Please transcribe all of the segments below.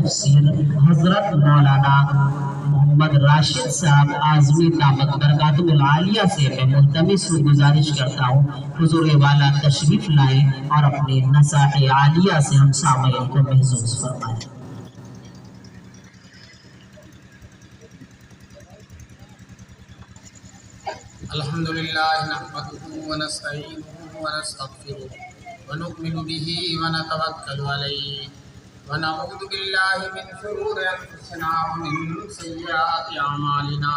تفسیر حضرت مولانا محمد راشد صاحب اعظمی دامت برکاتہ العالیہ سے میں ملتمس گزارش کرتا ہوں حضور والا تشریف لائیں اور اپنے نصائح عالیہ سے ہم سامعین کو محظوظ فرمائیں۔ الحمدللہ نحمده ونستعینه ونستغفره ونؤمن به ونتوکل علیہ ونعوذ باللہ من شرور انفسنا ومن سیئات اعمالنا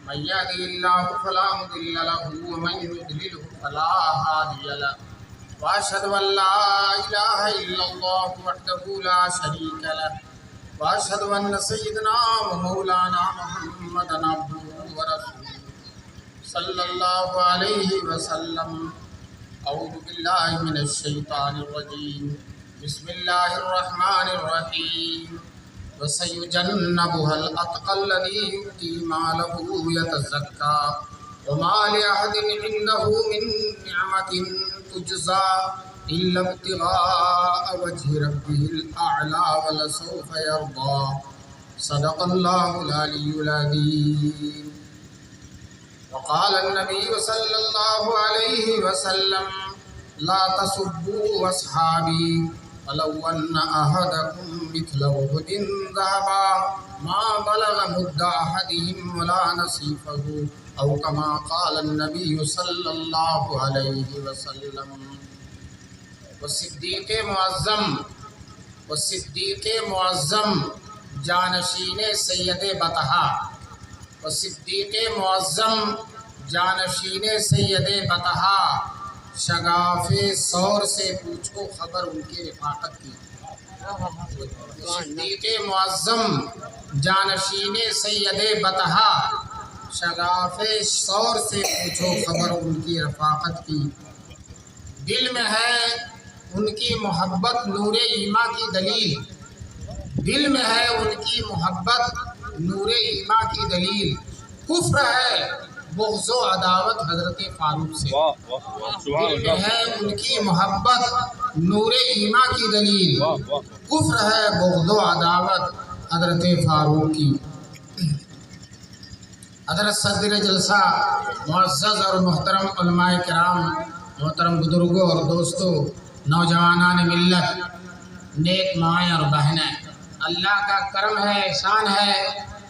من یهده اللہ فلا مضل له ومن یضلل فلا هادی له واشهد ان لا الہ الا اللہ وحدہ لا شریک له واشهد ان سیدنا ومولانا محمدا عبدہ ورسولہ صلی اللہ علیہ وسلم۔ اعوذ باللہ من الشیطان الرجیم، بسم اللہ الرحمن الرحیم۔ وَسَيُجَنَّبُهَا الْأَتْقَى الَّذِي يُؤْتِي مَالَهُ يَتَزَكَّى وَمَا لِأَحَدٍ عِندَهُ مِن نِّعْمَةٍ تُجْزَى إِلَّا ابْتِغَاءَ وَجْهِ رَبِّهِ الْأَعْلَى وَلَسَوْفَ يَرْضَى۔ صدق اللہ العلی العظیم۔ وقال النبي صلى الله عليه وسلم لا تسبوا أصحابي ولو أن أحدكم مثل أحد ذهبا ما بلغ مد أحدهم ولا نصيفه أو كما قال النبي صلى الله عليه وسلم۔ والصدیق معظم جانشین سید بطحا، والصدیق معظم جانشین سید بطحا، شگاف سور سے پوچھو خبر ان کی رفاقت کی۔ صدیق معظم جانشین سید بطحا، شگاف سور سے پوچھو خبر ان کی رفاقت کی۔ دل میں ہے ان کی محبت نور ایمان کی دلیل، دل میں ہے ان کی محبت نور ایمان کی دلیل، کفر ہے بغض و عداوت حضرت فاروق سے۔ دل میں ہے ان کی محبت نور ایمان کی دلیل، کفر ہے بغض و عداوت حضرت فاروق کی۔ حضرت صدر جلسہ معزز اور محترم علماء کرام، محترم بزرگوں اور دوستوں، نوجوانان ملت، نیک مائیں اور بہنیں، اللہ کا کرم ہے، احسان ہے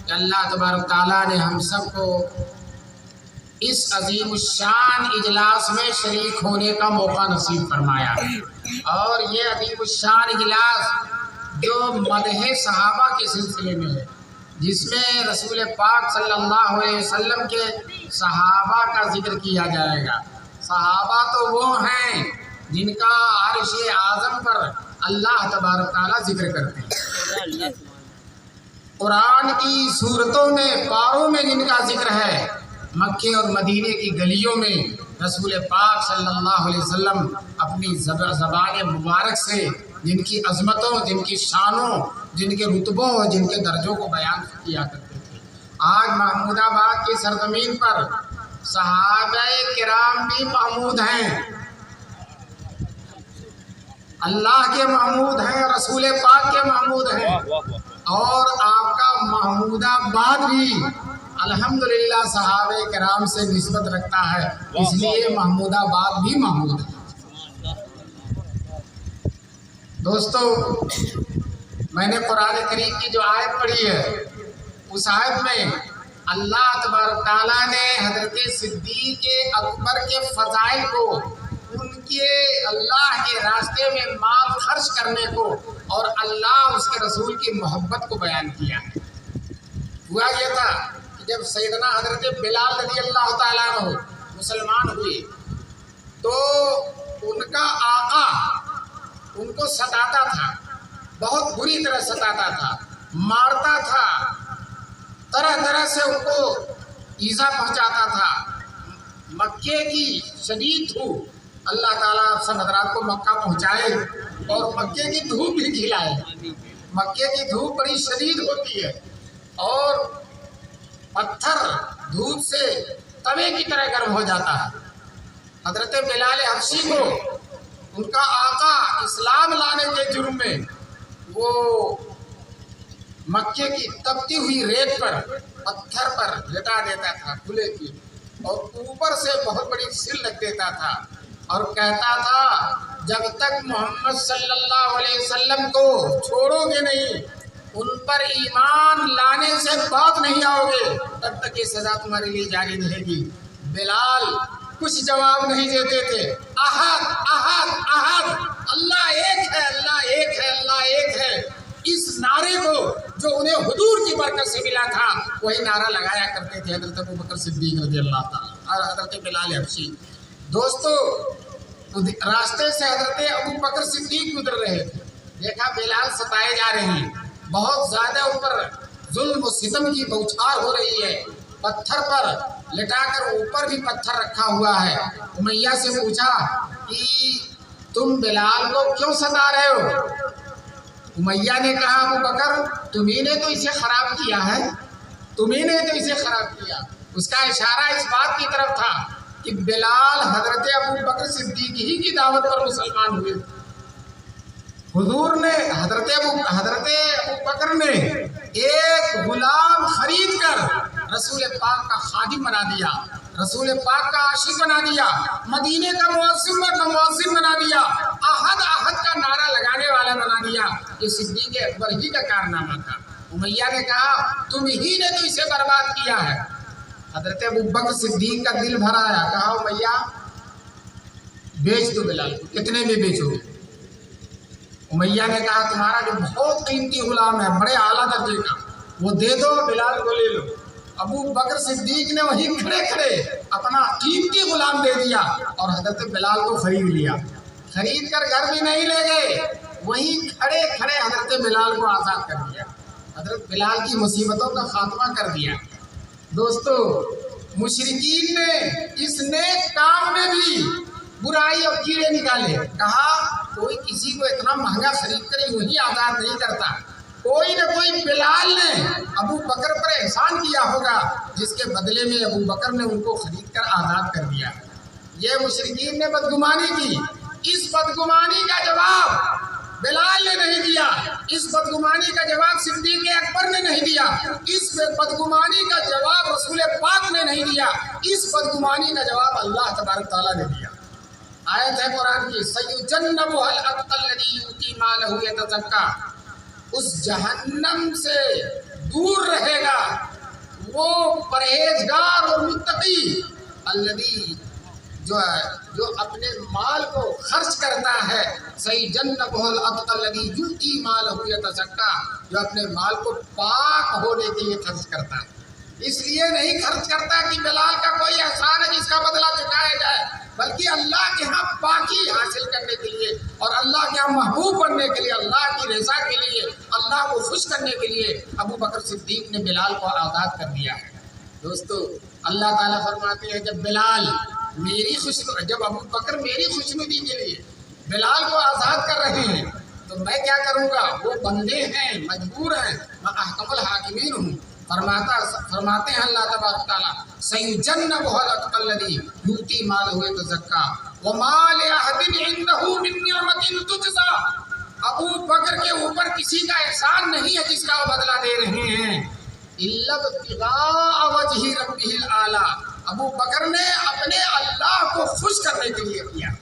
کہ اللہ تبارک تعالیٰ نے ہم سب کو اس عظیم الشان اجلاس میں شریک ہونے کا موقع نصیب فرمایا، اور یہ عظیم الشان اجلاس جو مدح صحابہ کے سلسلے میں ہے، جس میں رسول پاک صلی اللہ علیہ وسلم کے صحابہ کا ذکر کیا جائے گا۔ صحابہ تو وہ ہیں جن کا عرش اعظم پر اللہ تبارک تعالیٰ ذکر کرتے ہیں، قرآن کی صورتوں میں، پاروں میں جن کا ذکر ہے، مکے اور مدینے کی گلیوں میں رسول پاک صلی اللہ علیہ وسلم اپنی زبان مبارک سے جن کی عظمتوں، جن کی شانوں، جن کے رتبوں اور جن کے درجوں کو بیان کیا کرتے تھے۔ آج محمود آباد کی سرزمین پر صحابہ کرام بھی محمود ہیں، اللہ کے محمود ہیں، رسول پاک کے محمود ہیں، اور آپ کا محمود آباد بھی الحمدللہ صحابہ کرام سے نسبت رکھتا ہے، اس لیے محمود آباد بھی محمود ہے۔ دوستو، میں نے قرآن کریم کی جو آیت پڑھی ہے، اس آیت میں اللہ تبارک تعالیٰ نے حضرت صدیق اکبر کے فضائل کو، ان کے اللہ کے راستے میں مال خرچ کرنے کو اور اللہ اس کے رسول کی محبت کو بیان کیا ہے۔ ہوا یہ تھا کہ جب سیدنا حضرت بلال رضی اللہ تعالیٰ عنہ مسلمان ہوئے تو ان کا آقا ان کو ستاتا تھا، بہت بری طرح ستاتا تھا، مارتا تھا، طرح طرح سے ان کو ایذا پہنچاتا تھا۔ مکے کی شدید دھوپ، اللہ تعالیٰ آپ سب حضرات کو مکہ پہنچائے اور مکے کی دھوپ بھی کھلائے۔ مکے کی دھوپ بڑی شدید ہوتی ہے اور پتھر دھوپ سے توے کی طرح گرم ہو جاتا ہے۔ حضرت بلال حبشی کو ان کا آقا اسلام لانے کے جرم میں وہ मक्के की तपती हुई रेत पर पत्थर पर लिटा देता था खुले की, और ऊपर से बहुत बड़ी सिल रख देता था और कहता था जब तक मोहम्मद सल्लल्लाहु अलैहि वसल्लम को छोड़ोगे नहीं, उन पर ईमान लाने से बात नहीं आओगे, तब तक ये सजा तुम्हारे लिए जारी रहेगी। बिलाल कुछ जवाब नहीं देते थे। अहद अहद अहद, अल्लाह एक है, अल्लाह एक है, अल्लाह एक है, इस नारे को जो उन्हें हुजूर की बरकत से मिला था वही नारा लगाया करते थे हज़रत अबू बकर सिद्दीक रज़ियल्लाहु ताला और हज़रत बिलाल हबशी। दोस्तों, रास्ते से हज़रत अबू बकर सिद्दीक गुजर रहे थे, देखा बिलाल सताए जा रहे हैं, बहुत ज़्यादा ऊपर जुल्म और सितम की बौछार हो रही है, पत्थर पर लिटाकर ऊपर भी पत्थर रखा हुआ है। उमैया से पूछा कि तुम बिलाल को क्यों सता रहे हो? उमैया ने कहा अबू बकर, तुम्ही ने तो इसे खराब किया है, तुम्ही ने तो इसे खराब किया। उसका इशारा इस बात की तरफ था कि बिलाल हजरत अबू बकर सिद्दीक ही की दावत पर मुसलमान हुए। हुजूर ने हजरत अबू बकर ने एक गुलाम खरीद कर रसूल पाक का खादिम बना दिया, रसूल पाक का आशिक बना दिया, मदीने का मुअज्जिन बना दिया, अहद अहद का नारा लगाने वाला बना दिया। ये सिद्दीक अकबर ही का कारनामा था। उमैया ने कहा तुम ही ने तो इसे बर्बाद किया है। हजरत अबू बकर सिद्दीक का दिल भर आया, कहा उमैया बेच दो बिलाल को, कितने में बेचोगे? उमैया ने कहा तुम्हारा जो बहुत कीमती गुलाम है, बड़े आला दर्जे का, वो दे दो, बिलाल को ले लो। अबू बकर सिद्दीक ने वहीं खड़े खड़े अपना कीमती गुलाम दे दिया और हजरत बिलाल को खरीद लिया। खरीद कर घर भी नहीं ले गए, वहीं खड़े खड़े हजरत बिलाल को आज़ाद कर दिया। हजरत बिलाल की मुसीबतों का खात्मा कर दिया। दोस्तों, मुशरिकीन ने इस नेक काम में भी बुराई और कीड़े निकाले। कहा कोई किसी को इतना महंगा खरीद कर यूं ही आज़ाद नहीं करता, कोई न कोई बिलाल ने अबू बकर पर एहसान किया होगा, जिसके बदले में अबू बकर ने उनको खरीद कर आज़ाद कर दिया। ये मुशरिकीन ने बदगुमानी की। इस बदगुमानी का जवाब बिलाल ने नहीं दिया, इस बदगुमानी का जवाब सिद्दीक अकबर ने नहीं दिया, इस बदगुमानी का जवाब रसूल पाक ने नहीं दिया, इस बदगुमानी का जवाब अल्लाह तबारक तआला ने दिया। आयत है कुरान की, सयुजन्नबुहुल अत्क़ल्लज़ी युती मालहु यतज़क्का, उस जहन्नम से दूर रहेगा वो परहेजगार और मुत्तकी, अल्लज़ी जो अपने माल को खर्च करता है, सही जन्नबुहुल अत्क़ल्लज़ी युती मालहु यतज़क्का, जो अपने माल को पाक होने के लिए खर्च करता है। इसलिए नहीं खर्च करता कि बिलाल का कोई एहसान है जिसका बदला चुकाया जाए, बल्कि अल्लाह के यहाँ पाकी हासिल करने के लिए और अल्लाह के यहाँ महबूब बनने के लिए, अल्लाह की रज़ा के लिए, अल्लाह को खुश करने के लिए अबू बकर सिद्दीक ने बिलाल को आज़ाद कर दिया है। दोस्तों, अल्लाह ताला फरमाते हैं जब अबू बकर मेरी खुशनुदी के लिए बिलाल को आज़ाद कर रहे हैं तो मैं क्या करूँगा? वो बंदे हैं, मजबूर हैं, मैं अहकमुल हाकिमीन हूँ। फरमाते हैं अल्लाह तबारक तआला, सयुजन्नबुहुल अत्क़ल्लज़ी युती मालहु यतज़क्का व मा लिअहदिन इंदहु मिन निअमतिन तुजज़ा। अबू बकर के ऊपर किसी का एहसान नहीं है जिसका वो बदला दे रहे हैं। इल्ला इब्तिग़ाअ वजहि रब्बिहिल आला, अबू बकर ने अपने अल्लाह को खुश करने के लिए किया।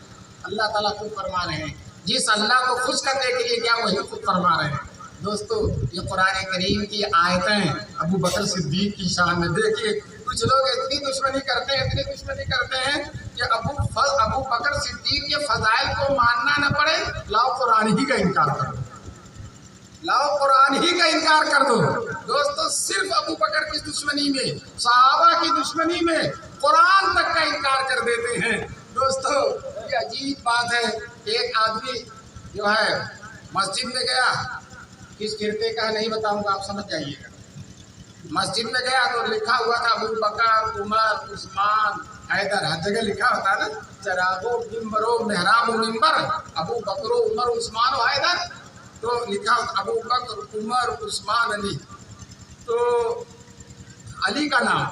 अल्लाह ताला खुद फरमा रहे हैं, जिस अल्लाह को खुश करने के लिए किया वही खुद फरमा रहे हैं। दोस्तों, ये कुरान करीम की आयतें अबू बकर सिद्दीक की शान में। देखिए, कुछ लोग इतनी दुश्मनी करते हैं कि अबू बकर सिद्दीक के फजाइल को मानना न पड़े, लाओ कुरान ही का इनकार कर दो, लाओ कुरान ही का इनकार कर दो। दोस्तों, सिर्फ अबू बकर की दुश्मनी में, सहाबा की दुश्मनी में कुरान तक का इनकार कर देते हैं। दोस्तों, ये अजीब बात है। एक आदमी जो है मस्जिद में गया, किस फिरके का नहीं बताऊंगा, आप समझ जाइएगा। मस्जिद में गया तो लिखा हुआ था अबू बकर, उमर, उस्मान, हैदर, हर जगह लिखा होता है ना, चरागो मिंबरो मेहराब मिंबर, अबू बकरो उमर उस्मान हैदर, तो लिखा अबू बकर, उमर, उस्मान, अली। तो अली का नाम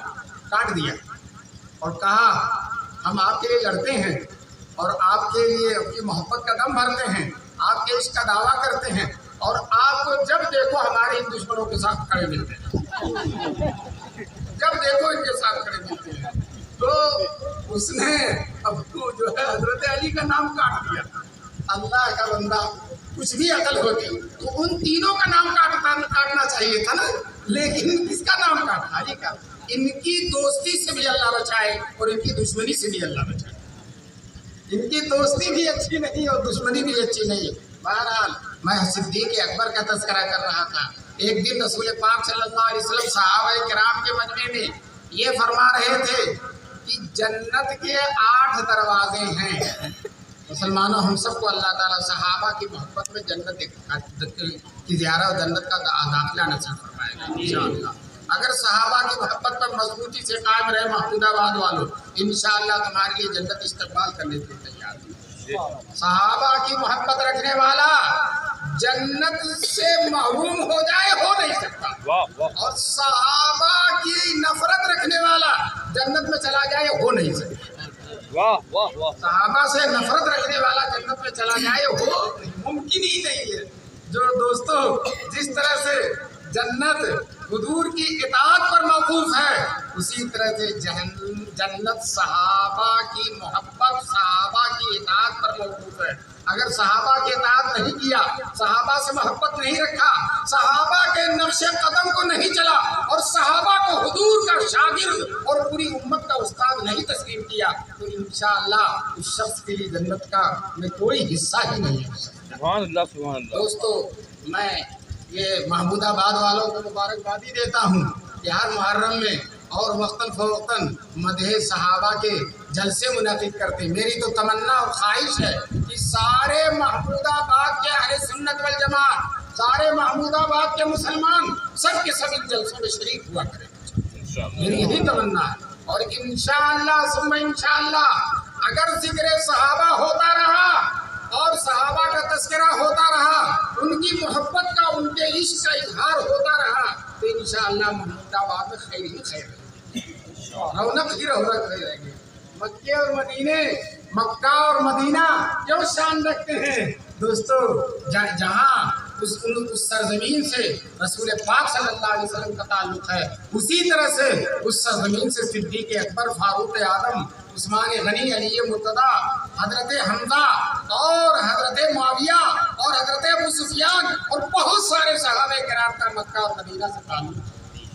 काट दिया और कहा हम आपके लिए लड़ते हैं और आपके लिए अपनी मोहब्बत का दम भरते हैं, आपके इश्क का दावा करते हैं اور آپ کو جب دیکھو ہمارے ان دشمنوں کے ساتھ کھڑے ملتے ہیں، جب دیکھو ان کے ساتھ کھڑے ملتے ہیں۔ تو اس نے اب جو ہے حضرت علی کا نام کاٹ دیا۔ اللہ کا بندہ، کچھ بھی عقل ہوتی تو ان تینوں کا نام کاٹنا چاہیے تھا نا، لیکن کس کا نام کاٹا؟ علی کا۔ ان کی دوستی سے بھی اللہ بچائے اور ان کی دشمنی سے بھی اللہ بچائے۔ ان کی دوستی بھی اچھی نہیں اور دشمنی بھی اچھی نہیں۔ بہرحال میں صدیق اکبر کا تذکرہ کر رہا تھا۔ ایک دن رسول پاک صلی اللہ علیہ وسلم صحابہ کرام کے مجمع میں یہ فرما رہے تھے کہ جنت کے 8 دروازے ہیں۔ مسلمانوں، ہم سب کو اللہ تعالیٰ صحابہ کی محبت میں جنت کی زیارت اور جنت کا داخلہ نصیب فرمائے گا انشاءاللہ۔ اگر صحابہ کی محبت پر مضبوطی سے قائم رہے محمود آباد والوں، انشاءاللہ تمہارے لیے جنت استقبال کرنے کے لیے تیار ہے۔ صحابہ کی محبت رکھنے والا جنت سے محروم ہو جائے ہو نہیں سکتا، اور صحابہ کی نفرت رکھنے والا جنت میں چلا جائے ہو نہیں سکتا۔ صحابہ سے نفرت رکھنے والا جنت میں چلا جائے ہو ممکن ہی نہیں ہے۔ جو دوستو جس طرح سے جنت حضور کی اطاعت پر موقوف ہے، اسی طرح سے جنت صحابہ کی محبت، صحابہ کی اطاعت پر موقوف ہے۔ اگر صحابہ کی اطاعت نہیں کیا، صحابہ سے محبت نہیں رکھا، صحابہ کے نقش قدم کو نہیں چلا اور صحابہ کو حضور کا شاگرد اور پوری امت کا استاد نہیں تسلیم کیا، تو انشاءاللہ اس شخص کے لیے جنت کا میں کوئی حصہ ہی نہیں ہو سکتا۔ سبحان اللہ سبحان اللہ۔ دوستو، میں یہ محمود آباد والوں کو مبارکبادی دیتا ہوں کہ ہر محرم میں اور وقتاً فوقتاً مدح صحابہ کے جلسے منعقد کرتے ہیں۔ میری تو تمنا اور خواہش ہے کہ سارے محمود آباد کے اہل سنت والجماعت، سارے محمود آباد کے مسلمان سب کے سب ان جلسوں میں شریک ہوا کریں، میری یہی تمنا ہے۔ اور انشاءاللہ ثم انشاءاللہ اگر ذکر صحابہ ہوتا رہا اور صحابہ کا تذکرہ ہوتا رہا، ان کی محبت کا، ان کے عشق کا اظہار ہوتا رہا، تو انشاءاللہ محمود آباد میں خیر ہی خیر ہے، رونق ہی رونق رہے گی۔ مکہ اور مدینے، مکہ اور مدینہ کیوں شان رکھتے ہیں دوستو؟ جہاں اس سرزمین سے رسول پاک صلی اللہ علیہ وسلم کا تعلق ہے، اسی طرح سے اس سرزمین سے صدیق اکبر، فاروق اعظم، عثمان غنی، علی مرتضیٰ، حضرت حمزہ اور حضرت معاویہ اور حضرت ابو سفیان اور بہت سارے صحابہ کرام کا مکہ اور مدینہ سے تعلق ہے۔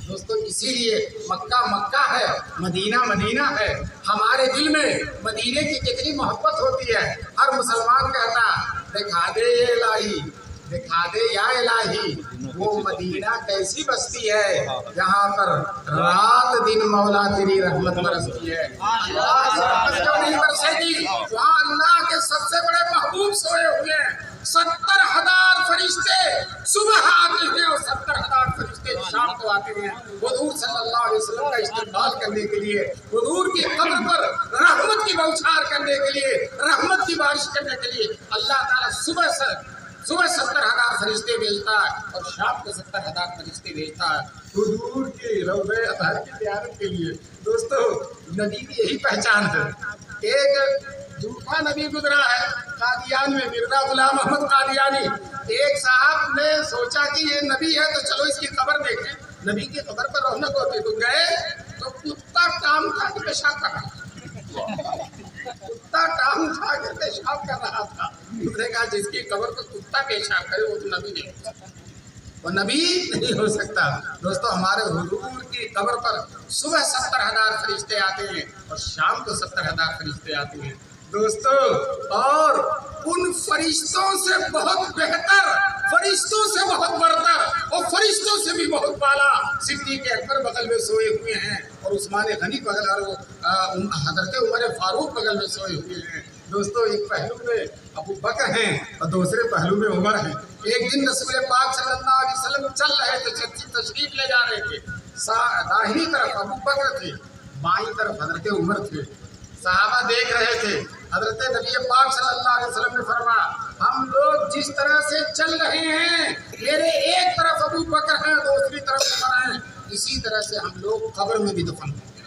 دوستو اسی لیے مکہ مکہ ہے، مدینہ مدینہ ہے۔ ہمارے دل میں مدینے کی کتنی محبت ہوتی ہے۔ ہر مسلمان کہتا دکھا دے یہ الہی، دکھا دے یا الہی وہ مدینہ کیسی بستی ہے جہاں پر رات دن مولا تیری رحمت برستی ہے۔ اللہ کی رحمت کیوں نہیں برسے گی؟ وہاں اللہ کے سب سے بڑے محبوب سوئے ہوئے ہیں۔ 70,000 فرشتے صبح آتے ہیں اور 70,000 فرشتے شام کو آتے ہیں حضور صلی اللہ علیہ وسلم کا استقبال کرنے کے لیے، حضور کی قبر پر رحمت کی بوچھار کرنے کے لیے، رحمت کی بارش کرنے کے لیے اللہ تعالیٰ صبح 70,000 فرشتے بھیجتا ہے اور شام کو 70,000 فرشتے بھیجتا ہے حضور کی روضہ اطہر کی زیارت کے لیے۔ دوستو نبی کی یہی پہچان ہے۔ ایک جھوٹا نبی گزرا ہے قادیان میں، مرزا غلام احمد قادیانی۔ ایک صاحب نے سوچا کہ یہ نبی ہے تو چلو اس کی قبر دیکھیں، نبی کی قبر پر رونق ہوتی، تو گئے تو کتا ٹانگ کھا کے پیشاب کر رہا تھا، کتا ٹانگ کھا کے پیشاب کر رہا تھا۔ اس نے کہا جس کی قبر پر کتا پیشاب کرے وہ تو نبی نہیں ہو سکتا، وہ نبی نہیں ہو سکتا۔ دوستو ہمارے حضور کی قبر پر صبح 70,000 فرشتے آتے ہیں اور شام کو 70,000 فرشتے آتے ہیں دوستو، اور ان فرشتوں سے بہت بہتر، فرشتوں سے بہت برتر اور فرشتوں سے بھی بہت بالا صدیق اکبر بغل میں سوئے ہوئے ہیں اور عثمان غنی بغل اور حضرت عمر فاروق بغل میں سوئے ہوئے ہیں۔ دوستو ایک پہلو میں ابو بکر ہیں اور دوسرے پہلو میں عمر ہیں۔ ایک دن رسول پاک صلی اللہ علیہ وسلم چل رہے تھے، تشریف لے جا رہے تھے، داہنی طرف ابو بکر تھے، بائیں طرف حضرت عمر تھے۔ صحابہ دیکھ رہے تھے، حضرت نبی پاک صلی اللہ علیہ وسلم نے فرمایا ہم لوگ جس طرح سے چل رہے ہیں، میرے ایک طرف ابو بکر ہیں، دوسری طرف عمر ہیں، اسی طرح سے ہم لوگ قبر میں بھی دفن ہوں گے۔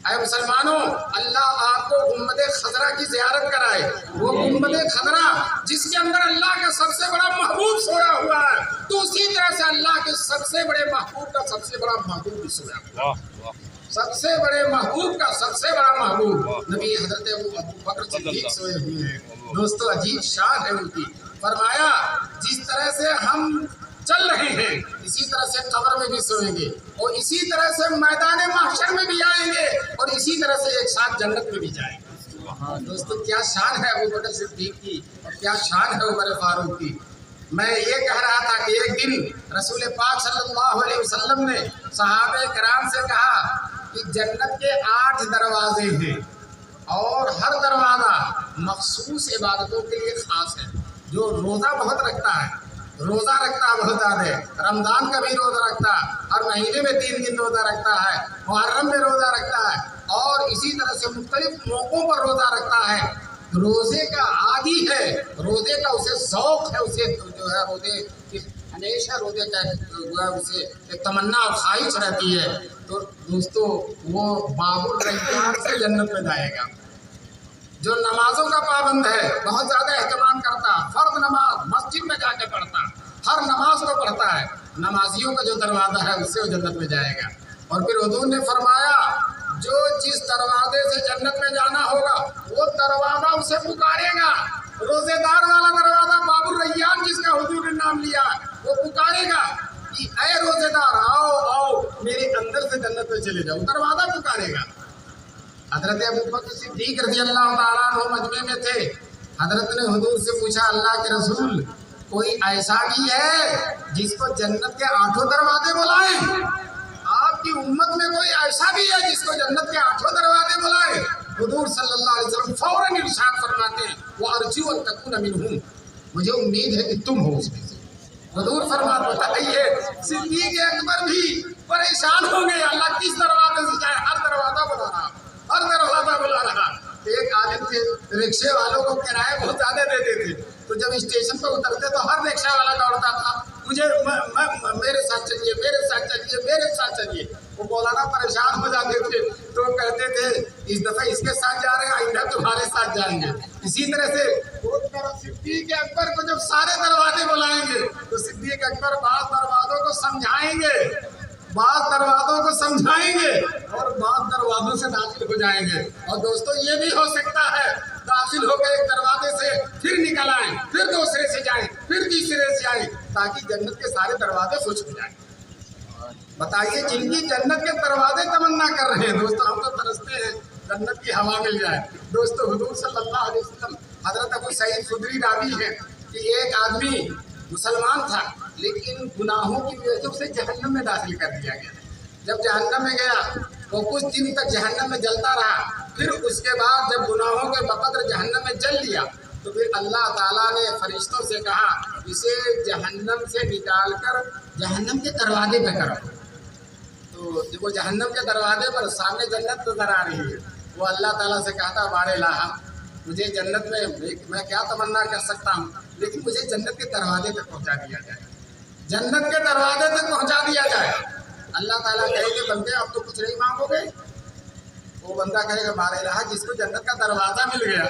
اے مسلمانوں، اللہ آپ کو گنبد خضرا کی زیارت کرائے، وہ گنبد خضرا جس کے اندر اللہ کا سب سے بڑا محبوب سویا ہوا ہے، تو اسی طرح سے اللہ کے سب سے بڑے محبوب کا سب سے بڑا محبوب بھی سویا ہوا ہے۔ سب سے بڑے محبوب کا سب سے بڑا محبوب نبی حضرت ابو بکر صدیق سوئے ہوئے ہیں۔ دوستو عجیب شان ہے ان کی۔ فرمایا جس طرح سے ہم چل رہے ہیں اسی طرح سے قبر میں بھی سوئیں گے، اور اسی طرح سے میدان محشر میں بھی آئیں گے، اور اسی طرح سے ایک ساتھ جنت میں بھی جائیں گے۔ دوستو کیا شان ہے ابو بکر صدیق کی، اور کیا شان ہے عمر فاروق کی۔ میں یہ کہہ رہا تھا کہ ایک دن رسول پاک صلی اللہ علیہ وسلم نے صحابہ کرام سے کہا کہ جنت کے 8 دروازے ہیں، اور ہر دروازہ مخصوص عبادتوں کے لیے خاص ہے۔ جو روزہ بہت رکھتا ہے، روزہ رکھتا ہے بہت زیادہ، رمضان کا بھی روزہ رکھتا ہے، ہر مہینے میں 3 دن روزہ رکھتا ہے، محرم میں روزہ رکھتا ہے، اور اسی طرح سے مختلف موقعوں پر روزہ رکھتا ہے، روزے کا عادی ہے، روزے کا اسے ذوق ہے، اسے جو ہے روزے کی ہمیشہ روزے کا اسے ایک تمنا اور خواہش رہتی ہے، تو دوستو وہ باب الریان سے جنت میں جائے گا۔ جو نمازوں کا پابند ہے، بہت زیادہ اہتمام کرتا، فرض نماز مسجد میں جا کے پڑھتا، ہر نماز کو پڑھتا ہے، نمازیوں کا جو دروازہ ہے اس سے وہ جنت میں جائے گا۔ اور پھر حضور نے فرمایا جو جس دروازے سے جنت میں جانا ہوگا وہ دروازہ اسے پکارے گا، روزے دار والا دروازہ باب الریان جس کا حضور نے نام لیا وہ پکارے گا کہ اے روزے دار آؤ آؤ میرے اندر سے جنت میں چلے جاؤ، دروازہ پکارے گا۔ حضرت ابو بکر صدیق رضی اللہ تعالیٰ عنہ مجمع میں تھے، حضرت نے حضور سے پوچھا اللہ کے رسول کوئی ایسا بھی ہے جس کو جنت کے 8 دروازے بلائیں؟ آپ کی امت میں کوئی ایسا بھی ہے جس کو جنت کے 8 دروازے بلائیں؟ حضور صلی اللہ علیہ وسلم فوراً ارشاد فرماتے ہیں وَأَرْجُو أَن تَكُونَ مِنْهُمْ، مجھے امید ہے کہ تم ہو اس میں سے۔ حضور فرماتے بتائیے صدیق اکبر بھی پریشان ہوں گے، اللہ کس دروازے سے جائے، ہر دروازہ بلا رہا، ہر دروازہ بلا رہا۔ ایک عالم تھے، رکشے والوں کو کرایہ بہت زیادہ دیتے تھے، تو جب اسٹیشن پہ اترتے تو ہر رکشہ والا دوڑتا تھا مجھے میرے ساتھ چلیے، میرے ساتھ چلیے، میرے ساتھ چلیے۔ وہ مولانا پریشان ہو جاتے تھے تو کہتے تھے اس دفعہ اس کے ساتھ جا رہے ہیں، آئندہ تمہارے ساتھ جائیں گے۔ اسی طرح سے صدیق اکبر کو جب سارے دروازے بلائیں گے تو صدیق اکبر بعض دروازوں کو سمجھائیں گے، بعض دروازوں کو سمجھائیں گے، اور بعض دروازوں سے داخل ہو جائیں گے۔ اور دوستو یہ بھی ہو سکتا ہے داخل ہو کے ایک دروازے سے پھر نکل آئیں، پھر دوسرے سے جائیں، پھر تیسرے سے آئیں، تاکہ جنت کے سارے دروازے خوش ہو جائیں۔ بتائیے جن کی جنت کے دروازے تمنا کر رہے ہیں، دوستو ہم تو ترستے ہیں جنت کی ہوا مل جائے۔ دوستو حضور صلی اللہ علیہ وسلم، حضرت ابو سعید خدری راوی ہے کہ ایک آدمی مسلمان تھا لیکن گناہوں کی وجہ سے اسے جہنم میں داخل کر دیا گیا۔ جب جہنم میں گیا وہ کچھ دن تک جہنم میں جلتا رہا، پھر اس کے بعد جب گناہوں کے بقدر جہنم میں جل لیا تو پھر اللہ تعالیٰ نے فرشتوں سے کہا اسے جہنم سے نکال کر جہنم کے دروازے پہ کرو۔ تو جب وہ جہنم کے دروازے پر سامنے جنت نظر آ رہی ہے، وہ اللہ تعالیٰ سے کہتا بار الہ مجھے جنت میں کیا تمنا کر سکتا ہوں، لیکن مجھے جنت کے دروازے تک پہنچا دیا جائے، جنت کے دروازے تک پہنچا دیا جائے۔ اللہ تعالیٰ کہے کہ بندے اب تو کچھ نہیں مانگو گے؟ وہ بندہ کہے گا بار الہ جس کو جنت کا دروازہ مل گیا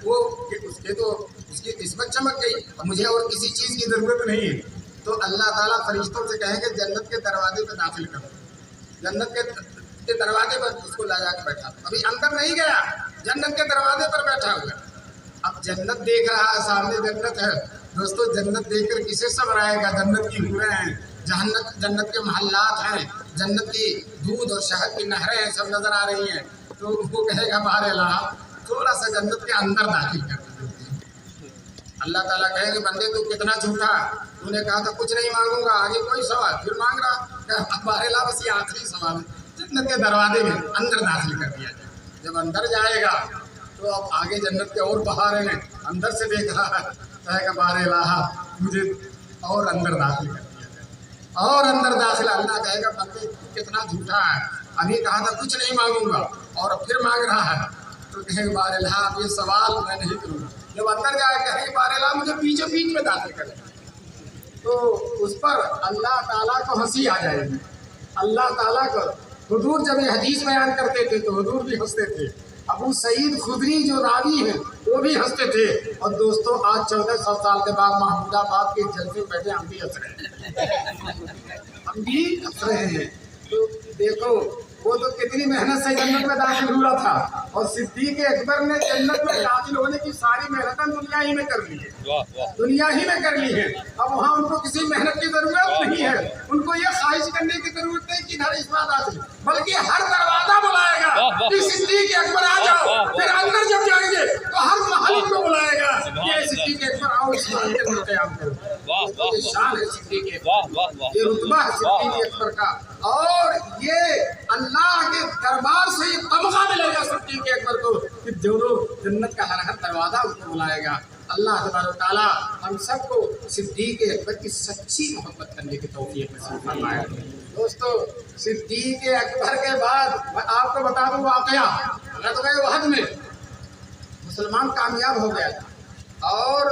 وہ اس کی قسمت چمک گئی، مجھے اور کسی چیز کی ضرورت نہیں ہے۔ تو اللہ تعالیٰ فرشتوں سے کہے کہ جنت کے دروازے پہ داخل کرو، جنت کے دروازے پر اس کو لا جا کے بیٹھا، ابھی اندر نہیں گیا، جنت کے دروازے پر بیٹھا ہوا۔ اب جنت دیکھ رہا ہے، سامنے جنت ہے۔ دوستو جنت دیکھ کر کسے صبر آئے گا؟ جنت کی حوریں ہیں، جنت کے محلات ہیں، جنت کی دودھ اور شہد کی نہریں ہیں، سب نظر آ رہی ہیں۔ تو وہ کہے گا بار الہ تھوڑا سا جنت کے اندر داخل کر دیں۔ اللہ تعالیٰ کہے کہ بندے تو کتنا جھوٹا، تو نے کہا تھا کچھ نہیں مانگوں گا، آگے کوئی سوال پھر مانگ رہا، بار الہ بس یہ آخری سوال ہے۔ جنت کے دروازے میں اندر داخل کر دیا جائے۔ جب اندر جائے گا تو اب آگے جنت کے اور بہاریں ہیں، اندر سے دیکھ رہا ہے، کہے گا بار الہ مجھے اور اندر داخل کر دیا جائے، اور اندر داخل۔ اللہ کہے گا بندے کتنا جھوٹا ہے، ابھی کہا تھا کچھ نہیں مانگوں گا اور پھر مانگ رہا ہے۔ تو کہے گا بار الہ اب یہ سوال میں نہیں کروں گا۔ جب اندر جائے کہے گا بار الہ مجھے بیچوں بیچ میں داخل کرے، تو اس پر اللہ تعالیٰ کو ہنسی آ جائے گی، اللہ تعالیٰ کو हुजूर जब ये हदीस बयान करते थे तो हुजूर भी हंसते थे, अबू सईद खुदरी जो रावी हैं वो भी हंसते थे। और दोस्तों आज 1400 साल के बाद महमूदाबाद के जलसे में बैठे हम भी हंस रहे हैं, हम भी हंस रहे हैं। तो देखो वो तो कितनी मेहनत से जन्नत में दाखिल हुआ था, और सिद्दीक अकबर ने जन्नत में दाखिल होने की सारी मेहनत दुनिया ही में कर ली है, दुनिया ही में कर ली है। अब वहाँ उनको किसी मेहनत की जरूरत नहीं है, उनको ये ख्वाहिश करने की जरूरत नहीं कि हर इस बात हासिल, बल्कि हर दरवाजा बुलाएगा कि सिद्दीक अकबर आ जाओ। फिर अंदर जब जाएंगे तो हर महल को बुलाएगा कि सिद्दीक अकबर आओ, इस महल के अंदर कयाम करो। ये शान है सिद्दीक अकबर, ये रुतबा है सिद्दीक अकबर का, और ये अल्लाह के दरबार से ये तमगा मिलेगा सिद्दीक अकबर को कि जो जन्नत का हर दरवाजा उसको बुलाएगा। अल्लाह तबारक तआला हम सबको सिद्दीक अकबर की सच्ची मोहब्बत करने की तौफीक नसीब फरमाए। दोस्तों सिद्दीक अकबर के बाद मैं आपको बता दूं वाकया, ग़ज़वे उहद में मुसलमान कामयाब हो गया था, और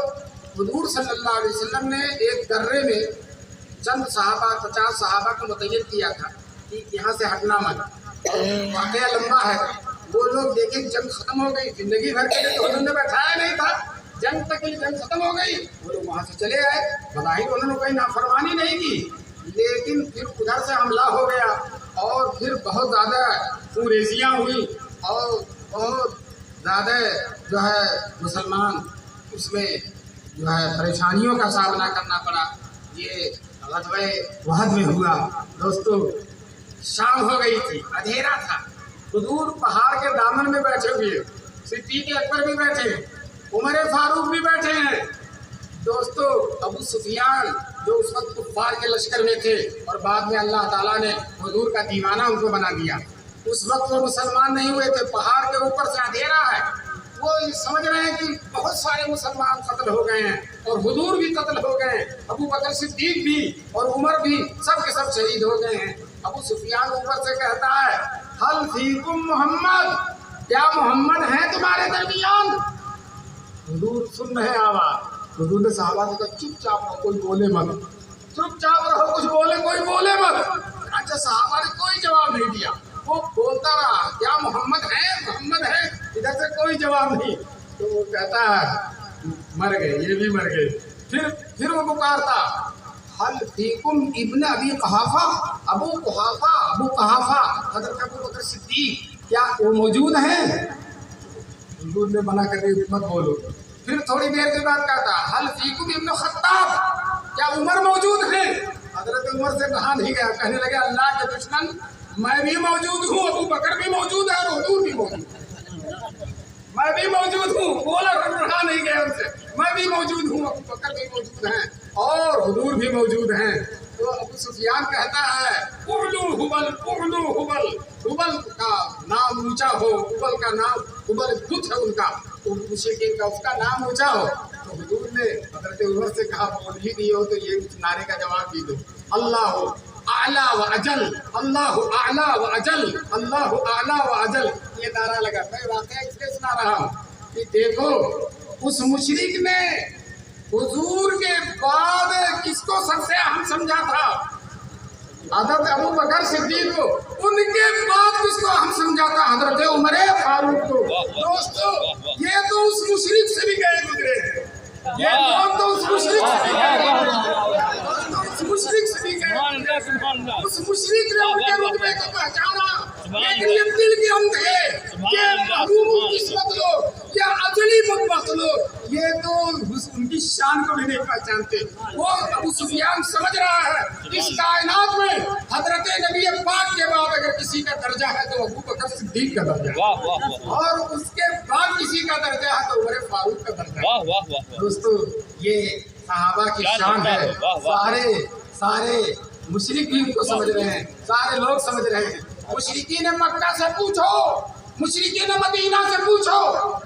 हुजूर सल्लल्लाहु अलैहि वसल्लम ने एक दर्रे में चंद सहाबा 50 सहाबा को मुतय्यन किया था कि यहाँ से हटना मत। वाकया लंबा है, वो लोग देखे जंग खत्म हो गई, जिंदगी भर के लिए तो उन्होंने बैठाया नहीं था, जंग तक की जंग खत्म हो गई, वो लोग वहाँ से चले आए। बधाई उन्होंने कोई नाफरमानी नहीं की, लेकिन फिर उधर से हमला हो गया, और फिर बहुत ज़्यादा खुरेजियाँ हुई, और बहुत ज़्यादा जो है मुसलमान उसमें जो है परेशानियों का सामना करना पड़ा। ये ग़ज़वे उहद में हुआ। दोस्तों शाम हो गई थी, अंधेरा था, हुजूर पहाड़ के दामन में बैठे हुए, सिद्दीक अकबर भी बैठे, उमर फारूक भी बैठे हैं। दोस्तों अबू सुफियान जो उस वक्त कुफ़ार के लश्कर में थे और बाद में अल्लाह ताला ने हुजूर का दीवाना उनको बना दिया, उस वक्त वो मुसलमान नहीं हुए थे। पहाड़ के ऊपर से अंधेरा है, वो समझ रहे हैं कि बहुत सारे मुसलमान कत्ल हो गए हैं और हुजूर भी कत्ल हो गए, अबू बकर सिद्दीक भी और उमर भी सब के सब शहीद हो गए हैं। अबू सुफियान ऊपर से कहता है हल फीकुम मोहम्मद, क्या मोहम्मद है तुम्हारे दरमियान? हुजूर सुन रहे आवाज, हुजूर ने सहाबा से कहा चुपचाप रहो, कोई बोले मत, चुपचाप रहो, कुछ बोले कोई बोले मत। अच्छा सहाबा ने कोई जवाब नहीं दिया, वो बोलता रहा क्या मोहम्मद है, मोहम्मद है, इधर से कोई जवाब नहीं। तो वो कहता है मर गए, ये भी मर गए। फिर वो पुकारता हल फीकुम इब्न अबी कुहाफा, अबू कुहाफा हज़रत अबू बकर सिद्दीक, क्या वो मौजूद हैं? हुजूर ने मना कर दिया मत बोलो। फिर थोड़ी देर के बाद कहता हल फीकुम इब्न खत्ताब, क्या उमर मौजूद हैं? हज़रत उमर से कहा नहीं गया, कहने लगे अल्लाह के दुश्मन मैं भी मौजूद हूँ, अबू बकर भी मौजूद है और हुजूर भी मौजूद है, मैं भी मौजूद हूँ। बोला रहा नहीं गया उनसे, मैं भी मौजूद हूँ, अबू बकर भी मौजूद हैं और हुजूर भी मौजूद हैं। तो अबू सुफियान कहता है उहलू हुबल, उहलू हुबल, हुबल का नाम ऊंचा हो, हुबल का नाम, हुबल बुत है उनका, तो मुशरिकीन का उसका नाम ऊंचा हो। तो हुजूर ने हज़रत उमर से कहा बोल ही नहीं हो तो ये नारे का जवाब भी दो, अल्लाह आला व अजल, अल्लाह आला व अजल, अल्लाह आला व अजल, ये नारा लगा। मैं वाकया इसलिए सुना रहा हूँ कि देखो उस मुशरिक ने हुजूर के बाद किसको सबसे अहम समझा था? हज़रत अबू बकर सिद्दीक को, उनके बाद किसको अहम समझा था? हज़रत उमर फारूक को। दोस्तों ये तो उस मुशरिक से भी गए गुजरे, ये लोग तो उस मुशरिक से भी गए, उस मुशरिक से भी गए, उस मुशरिक ने उनके रुतबे को पहचाना, लेकिन ये दिल के अंधे, ये महरूम किस्मत लोग, ये अजली बदबख्त लोग, ये तो उनकी शान को भी नहीं पहचानते। वो अबू सुफियान समझ रहा है इस कायनात में हजरत नबी पाक के बाद अगर किसी का दर्जा है तो अबू बकर सिद्दीक का दर्जा है, और उसके बाद किसी का दर्जा है तो उमर फारूक का दर्जा है। दोस्तों ये सहाबा की शान है, सारे मुशरिक भी उनको समझ रहे हैं, सारे लोग समझ रहे हैं। मुशरिकीन मक्का से पूछो, मुशरिकीन मदीना से पूछो,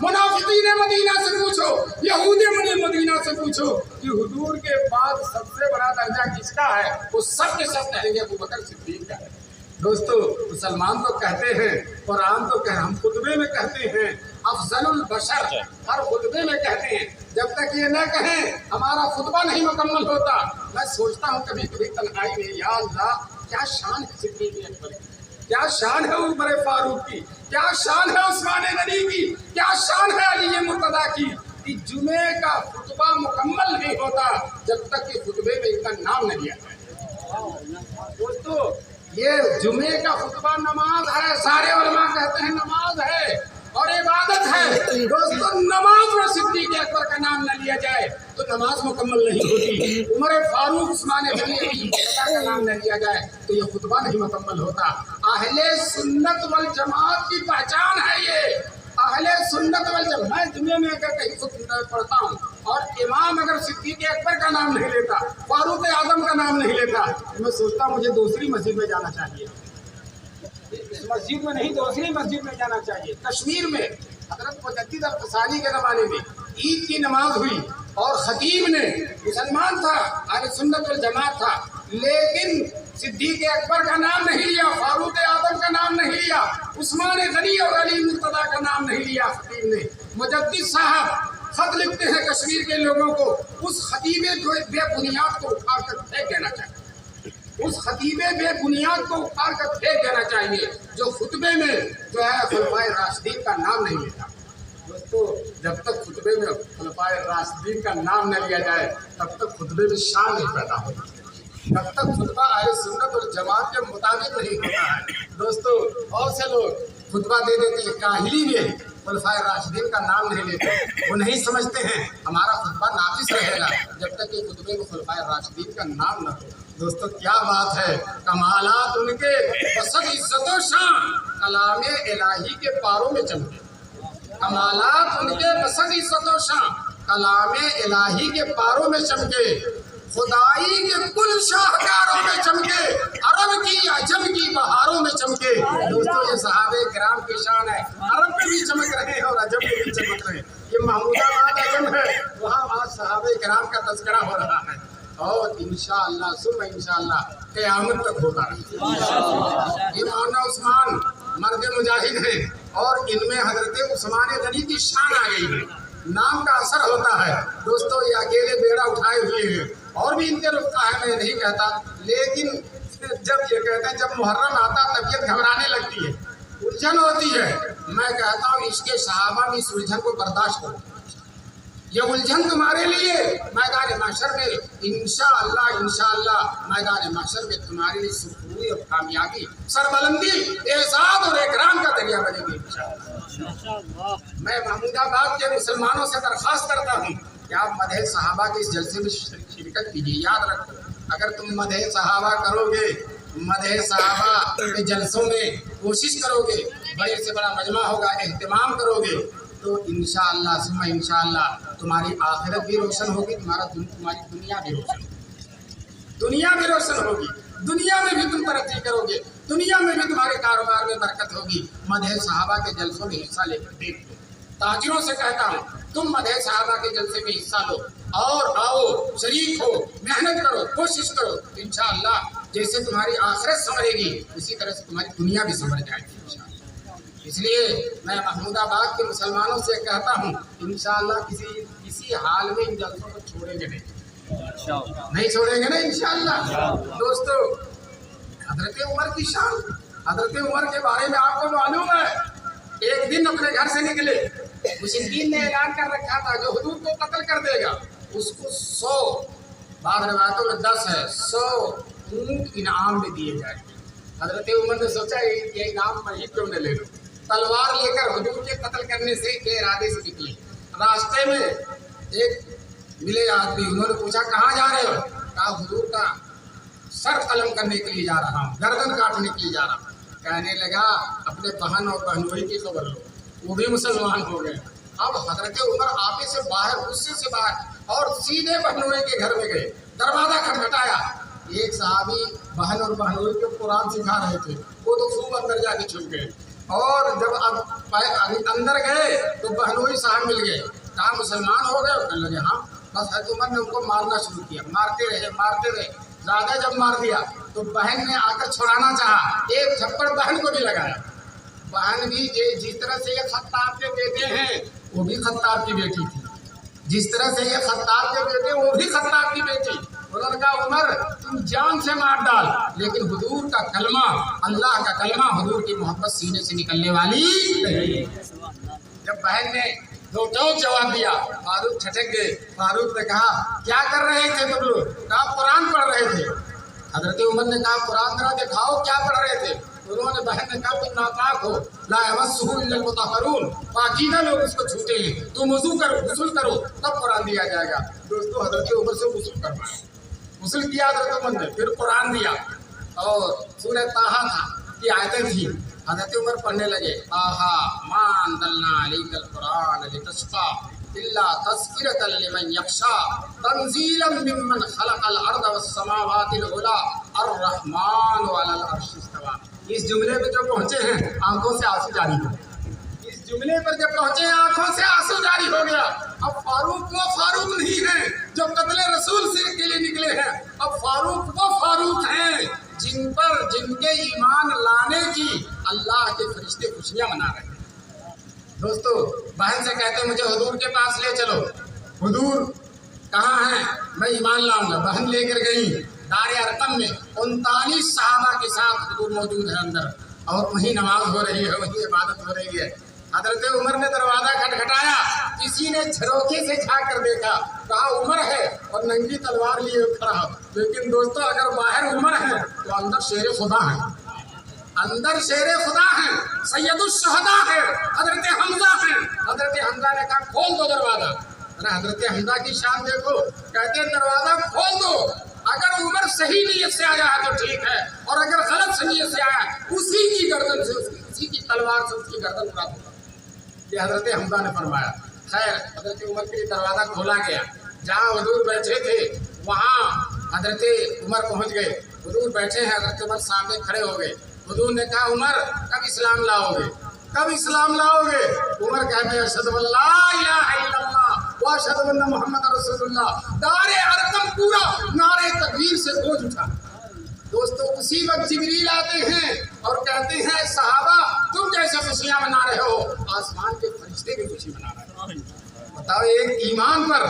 मुनाफिकीन मदीना से पूछो, यहूदी मदीना से पूछो कि हुजूर के बाद सबसे बड़ा दर्जा किसका है, वो सब के सब कहेंगे अबू बकर सिद्दीक का है। दोस्तों मुसलमान तो कहते हैं, कुरान तो कह, हम खुतबे में कहते हैं अफजलुल बशर, हर खुतबे में कहते हैं। जब तक ये न कहें हमारा खुतबा नहीं मुकम्मल होता। मैं सोचता हूँ कभी कभी तन्हाई में, या अल्लाह क्या शान है सिद्दीक अकबर की, کیا شان ہے عمر فاروق کی، کیا شان ہے عثمان غنی کی، کیا شان ہے علی مرتضیٰ کی کہ جمعے کا خطبہ مکمل نہیں ہوتا جب تک کہ خطبے میں ان کا نام نہ لیا جائے۔ دوستو یہ جمعے کا خطبہ نماز ہے، سارے علماء کہتے ہیں نماز ہے اور عبادت ہے۔ دوستو نماز میں صدیق اکبر کا نام نہ لیا جائے تو نماز مکمل نہیں ہوتی، عمر فاروق عثمان غنی کا نام نہ لیا جائے تو یہ خطبہ نہیں مکمل ہوتا۔ اہل سنت والجماعت کی پہچان ہے یہ، اہل سنت والجماعت۔ میں دنیا میں اگر کہیں خطبہ پڑھتا ہوں اور امام اگر صدیق اکبر کا نام نہیں لیتا، فاروق اعظم کا نام نہیں لیتا، میں سوچتا ہوں مجھے دوسری مسجد میں جانا چاہیے، اس مسجد میں نہیں دوسری مسجد میں جانا چاہیے۔ کشمیر میں حضرت مجدد الفسانی کے زمانے میں عید کی نماز ہوئی اور خطیب نے مسلمان تھا، اہل سنت والجماعت تھا، لیکن صدیق اکبر کا نام نہیں لیا، فاروق اعظم کا نام نہیں لیا، عثمان غنی اور علی مرتضیٰ کا نام نہیں لیا خطیب نے۔ مجدد صاحب خط لکھتے ہیں کشمیر کے لوگوں کو، اس خطیب بے بنیاد کو اٹھا کر پھینک دینا چاہیے، اس خطیب بے بنیاد کو اٹھا کر پھینک دینا چاہیے جو خطبے میں جو ہے خلفائے راشدین کا نام نہیں لیتا۔ دوستو جب تک خطبے میں خلفائے راشدین کا نام نہ لیا جائے تب تک خطبے میں شان نہیں پیدا ہوتی، جب تک خطبہ اہل سنت اور جماعت کے مطابق نہیں ہوتا ہے۔ دوستو بہت سے لوگ خطبہ دے دیتے ہیں، کاہلی میں خلفائے راشدین کا نام نہیں لیتے، وہ نہیں سمجھتے ہیں ہمارا خطبہ ناقص رہے گا جب تک کہ خطبے میں خلفائے راشدین کا نام نہ ہو۔ دوستو کیا بات ہے، کمالات ان کے بسط عزت و شان کلام الہی کے پاروں میں چمکے، کمالات ان کے بسط عزت و شان کلام الہی کے پاروں میں چمکے، خدائی کے کل شاہکاروں میں چمکے، عرب کی عجم کی بہاروں میں چمکے۔ دوستو یہ صحابہ کرام کی شان ہے، عرب میں بھی چمک رہے ہیں اور عجم میں بھی چمک رہے ہیں۔ یہ محمود آباد عجم ہے، وہاں آج صحابہ کرام کا تذکرہ ہو رہا ہے اور انشاءاللہ ثم انشاءاللہ قیامت تک ہوتا ہے۔ یہ مولانا عثمان مرد مجاہد ہیں اور ان میں حضرت عثمان غنی کی شان آ گئی ہے، نام کا اثر ہوتا ہے۔ دوستو یہ اکیلے بیڑا اٹھائے ہوئے ہیں اور بھی ان کے رختا ہے، میں نہیں کہتا، لیکن جب یہ کہتے ہیں جب محرم آتا طبیعت گھبرانے لگتی ہے، الجھن ہوتی ہے، میں کہتا ہوں عشق صحابہ میں اس الجھن کو برداشت کرو، یہ الجھن تمہارے لیے میدان محشر میں انشاءاللہ میدان محشر میں تمہارے لیے سرخروئی اور کامیابی، سربلندی، اعزاز اور اکرام کا ذریعہ بنے گی انشاءاللہ۔ میں محمود آباد کے مسلمانوں سے درخواست کرتا ہوں کہ آپ مدح صحابہ کے اس جلسے میں شرکت کیجیے۔ یاد رکھو اگر تم مدح صحابہ کرو گے، مدح صحابہ کے جلسوں میں کوشش کرو گے، بڑے سے بڑا مجمع ہوگا، اہتمام کرو گے تو انشاءاللہ ثم انشاءاللہ تمہاری آخرت بھی روشن ہوگی، تمہاری دنیا بھی روشن ہوگی، دنیا بھی روشن ہوگی، دنیا میں بھی تم ترقی کرو گے، دنیا میں بھی تمہارے کاروبار میں برکت ہوگی۔ مدح صحابہ کے جلسوں میں حصہ لے کر دیکھ لو، تاجروں سے کہتا ہوں تم مدح صحابہ کے جلسے میں حصہ لو اور آؤ، شریک ہو، محنت کرو، کوشش کرو، انشاءاللہ جیسے تمہاری آخرت سنورے گی اسی طرح سے تمہاری دنیا بھی سنور جائے گی انشاءاللہ۔ اس لیے میں محمود آباد کے مسلمانوں سے کہتا ہوں انشاءاللہ کسی حال میں ان جلسوں کو چھوڑیں گے نہیں چھوڑیں گے نا انشاءاللہ۔ دوستو حضرت عمر کی شان، حضرت عمر کے بارے میں آپ کو معلوم ہے، ایک دن اپنے گھر سے نکلے، مشرکین نے اعلان کر رکھا تھا جو حضور کو قتل کر دے گا اس کو 100، بعض روایتوں میں 10 ہے، 100 اونٹ انعام میں دیے جائیں گے۔ حضرت عمر نے سوچا یہ انعام میں ہی کیوں نہ لے لوں، تلوار لے کر حضور کے قتل کرنے سے کے ارادے سے نکلے۔ راستے میں ایک ملے آدمی، انہوں نے پوچھا کہاں جا رہے ہو؟ کہا حضور کا سر قلم کرنے کے لیے جا رہا ہوں، گردن کاٹنے کے لیے جا رہا ہوں۔ کہنے لگا اپنے بہن اور بہنوئی کی خبر لو، وہ بھی مسلمان ہو گئے۔ اب حضرت عمر آپے سے باہر، غصے سے باہر اور سیدھے بہنوئی کے گھر میں گئے، دروازہ کھٹکھٹایا، ایک صحابی بہن اور بہنوئی کو قرآن سکھا رہے تھے، وہ تو خوب اندر جا کے چھپ گئے، اور جب اب اندر گئے تو بہنوئی صاحب مل گئے، کہا مسلمان ہو گئے؟ کہنے لگے ہاں۔ بس حضرت عمر نے ان کو مارنا شروع کیا، مارتے رہے، زیادہ جب مار دیا تو بہن نے آ کر چھڑانا چاہا، ایک تھپڑ بہن کو بھی لگایا۔ بہن بھی جس طرح سے یہ خطاب کے بیٹے ہیں وہ بھی خطاب کی بیٹی تھی، جس طرح سے یہ خطاب کے بیٹے وہ بھی خطاب کی بیٹی، उन्होंने कहा उमर तुम जान से मार डाल, लेकिन हुजूर का कलमा, अल्लाह का कलमा, हुजूर की मोहब्बत सीने से निकलने वाली नहीं। जब बहन ने दो टोक जवाब दिया, फारूक ठटक गए। फारूक ने कहा क्या कर रहे थे तुम लोग? कहा कुरान पढ़ रहे थे। हजरत उमर ने कहा कुरान जरा दिखाओ क्या पढ़ रहे थे? उन्होंने बहन ने कहा तुम नापाक हो, ला यमस्सुहु इल्लल मुतहहरून, पाकीज़ा लोग उसको छूते हैं, तुम वज़ू करो, गुस्ल करो, तब कुरान दिया जाएगा। दोस्तों हजरत उमर से गुस्ल करवाया, गुस्ल किया हजरत उमर ने, फिर कुरान दिया और सूरह ताहा था की आयतें थी। हजरत उमर पढ़ने लगे, आहा मा अंज़लना अलैकल कुरान लितश्क़ा इल्ला तज़किरतन लिमन यख़्शा तंज़ीलन मिम्मन ख़लक़ल अर्ज़ वस्समावातिल उला अर्रहमानु अलल अर्शि इस्तवा। इस जुमले पे जो पहुंचे हैं आंखों से आंसू जारी हो, इस जुमले पर जब पहुंचे हैं आंखों से आंसू जारी हो गया। अब फारूक वो फारूक नहीं है जो कत्ले रसूल से के लिए निकले हैं, अब फारूक वो फारूक हैं जिन पर जिनके ईमान लाने की अल्लाह के फरिश्ते खुशियां मना रहे हैं। दोस्तों बहन से कहते मुझे हुजूर के पास ले चलो, हुजूर कहाँ हैं, मैं ईमान लाऊंगा। बहन लेकर गई दार अरकम में 39 सहाबा के साथ हुजूर मौजूद है अंदर, और वहीं नमाज हो रही है, वहीं इबादत हो रही है। हजरत उमर ने दरवाजा खटखटाया, किसी ने झरोखे से झांक कर देखा, कहा उमर है और नंगी तलवार लिए खड़ा। लेकिन दोस्तों अगर बाहर उमर है तो अंदर शेर खुदा है, अंदर शेर खुदा है, सैयदुश शुहदा है, हजरत हमजा है। हजरत हमजा ने कहा खोल दो दरवाजा। अरे हजरत हमजा की शान देखो, कहते दरवाजा खोल दो, अगर उमर सही नीयत से आया है तो ठीक है, और अगर गलत नीयत से आया उसी की गर्दन से, उसी की तलवार से उसकी गर्दन उड़ा दूंगा। ये हजरत हमजा ने फरमाया। खैर हजरत उमर के लिए दरवाजा खोला गया, जहाँ हुजूर बैठे थे वहाँ हजरत उमर पहुँच गए। हुजूर बैठे हैं, हजरत उमर सामने खड़े हो गए। हुजूर ने कहा उमर कब इस्लाम लाओगे, कब इस्लाम लाओगे? उमर कहते हैं अशहदु अल्ला इलाहा इल्लल्लाह व अशहदु अन्ना मुहम्मद रसूलुल्लाह। दारे अरकम पूरा नारे तकबीर से गूंज उठा। दोस्तों उसी वक्त जिब्रील आते हैं और कहते हैं सहाबा तुम जैसे खुशियां मना रहे हो आसमान के फरिश्ते भी खुशी मना रहे हैं। बताओ एक ईमान पर,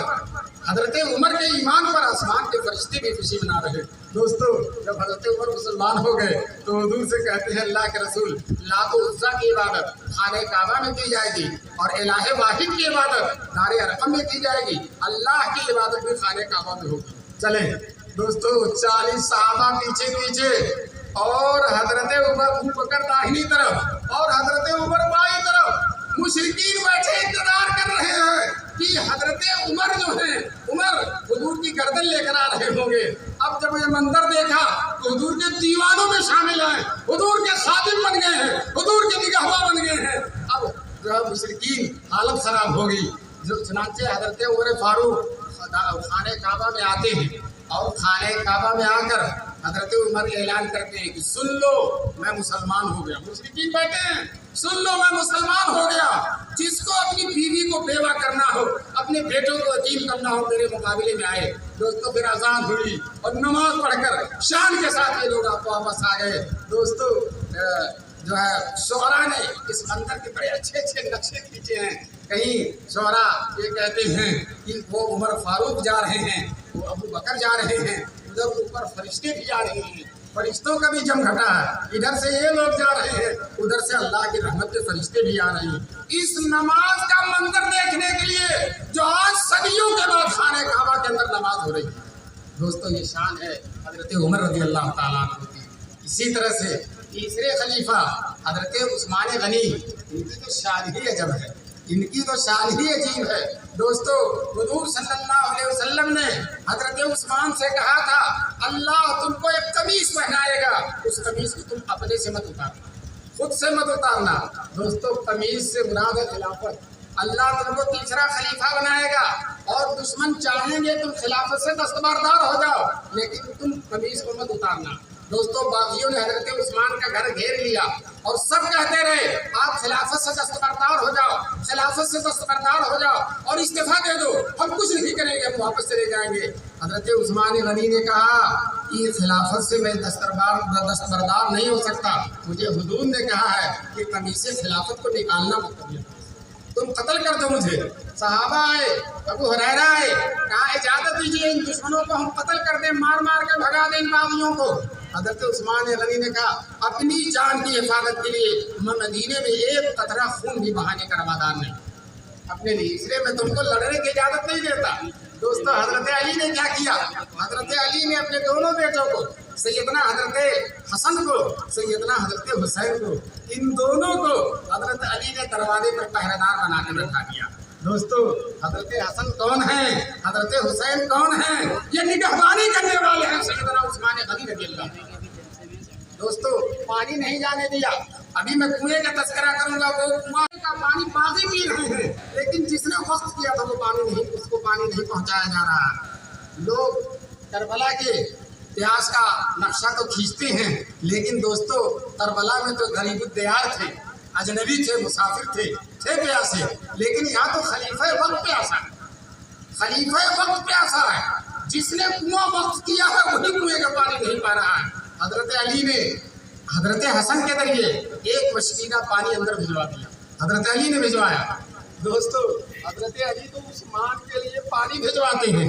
हजरत उमर के ईमान पर आसमान के फरिश्ते भी खुशी मना रहे। दोस्तों जब हजरत उमर मुसलमान हो गए तो हुजूर से कहते हैं अल्लाह के रसूल लात उज़्ज़ा की इबादत खाने काबा में की जाएगी और इलाहे वाहिद की इबादत दारे अरकम में की जाएगी, अल्लाह की इबादत भी खाने काबा में होगी। चले दोस्तों 40 सहाबा पीछे पीछे और हजरत उमर अबू बकर दाहिनी तरफ और हजरत उमर बाईं तरफ। मुशरिकीन बैठे इंतजार कर रहे हैं कि हजरत उमर जो है उमर हुजूर की गर्दन लेकर आ रहे होंगे। अब जब ये मंजर देखा तो हुजूर के दीवानों में शामिल हैं, हुजूर के खादिम बन गए हैं, हुजूर के निगहबा बन गए हैं। अब जो है मुशरिकीन हालत खराब हो गई। जो चुनांचे हजरत उमर फारूक खाने काबा में आते हैं और खाने काबा में आकर हजरत उमर ऐलान करते हैं कि सुन लो मैं मुसलमान हो गया। मुशरिकीन बैठे हैं, सुन लो मैं मुसलमान हो गया। जिसको अपनी बीवी को बेवा करना हो, अपने बेटों को यतीम करना हो, मेरे मुकाबले में आए। दोस्तों फिर अजान हुई और नमाज पढ़कर शान के साथ ये लोग आपको वापस आ गए। दोस्तों जो है शोरा ने इस मंदिर के बड़े अच्छे अच्छे नक्शे खींचे हैं। कहीं शोरा ये कहते हैं कि वो उमर फारूक जा रहे हैं, वो अबू बकर जा रहे हैं, उधर ऊपर फरिश्ते भी आ रहे हैं, फरिश्तों का भी जम घटा है। इधर से ये लोग जा रहे हैं, उधर से अल्लाह की रहमत के फरिश्ते भी आ रहे हैं। इस नमाज का मंजर देखने के लिए जो आज सदियों के बाद खाने काबा के अंदर नमाज हो रही है। दोस्तों ये शान है हजरत उमर रज़ी अल्लाह ताला अन्हु की। इसी तरह से तीसरे खलीफा हजरत उस्मान गनी, इनकी तो शान ही अजब है, इनकी तो शान ही अजीब है। दोस्तों हुजूर सल्लल्लाहु अलैहि वसल्लम ने हजरत उस्मान से कहा था अल्लाह तुमको एक कमीज पहनाएगा, उस कमीज को तुम अपने से मत उतारना, खुद से मत उतारना। दोस्तों कमीज से मुराद है खिलाफत। अल्लाह तुमको तीसरा खलीफा बनाएगा और दुश्मन चाहेंगे तुम खिलाफत से दस्तबरदार हो जाओ, लेकिन तुम कमीज को मत उतारना। दोस्तों बागियों ने हजरत उस्मान का घर घेर लिया और सब कहते रहे आप खिलाफत से दस्तबरदार हो जाओ, खिलाफत से दस्तबरदार हो जाओ और इस्तीफा दे दो, हम कुछ नहीं करेंगे, हम वापस चले जाएंगे। हजरत उस्मान गनी ने कहा कि खिलाफत से मैं दस्तबरदार नहीं हो सकता, मुझे हुजूर ने कहा है कि कमीज से खिलाफत को निकालना मत करिए। तुम कत्ल कर दो मुझे। सहाबा आए, अबू हुरैरा आए, कहा इजाजत दीजिए इन दुश्मनों को हम कत्ल कर दें, मार मार के भगा दें इन बागियों को। हजरत उस्मान गनी ने कहा अपनी जान की हिफाजत के लिए मैं मदीने में एक कतरा खून भी बहाने का रवादार नहीं अपने लिए, इसलिए मैं तुमको लड़ने की इजाजत नहीं देता। दोस्तों हजरत अली ने क्या किया? हजरत अली ने अपने दोनों बेटों को, सैयदना हजरत हसन को, सैयदना हजरत हुसैन को, इन दोनों को हजरत अली ने दरवाजे पर पहरेदार बना के बैठा दिया। दोस्तों हजरत हसन कौन है, हजरत हुसैन कौन है? ये निगहबानी करने वाले हैं सैयदना उस्मान गनी रज़ियल्लाहु अन्हु। दोस्तों पानी नहीं जाने दिया। अभी मैं कुएं का तस्करा करूंगा, वो कुआं का पानी बागी पी रहे हैं, लेकिन जिसने वक्त किया था वो पानी नहीं, उसको पानी नहीं पहुंचाया जा रहा। लोग करबला के इतिहास का नक्शा तो खींचते हैं, लेकिन दोस्तों करबला में तो गरीबुद्दियार थे, अजनबी थे, मुसाफिर थे प्यासे, लेकिन यहाँ तो खलीफा वक्त प्यासा है, खलीफा वक्त प्यासा है। जिसने कुआं वक्त किया है वही कुएं का पानी नहीं पा रहा है। हजरत अली ने हजरत हसन के जरिए एक मशकीना पानी अंदर भिजवा दिया, हजरत अली ने भिजवाया। दोस्तों हजरत अली तो उस्मान के लिए पानी भिजवाते हैं,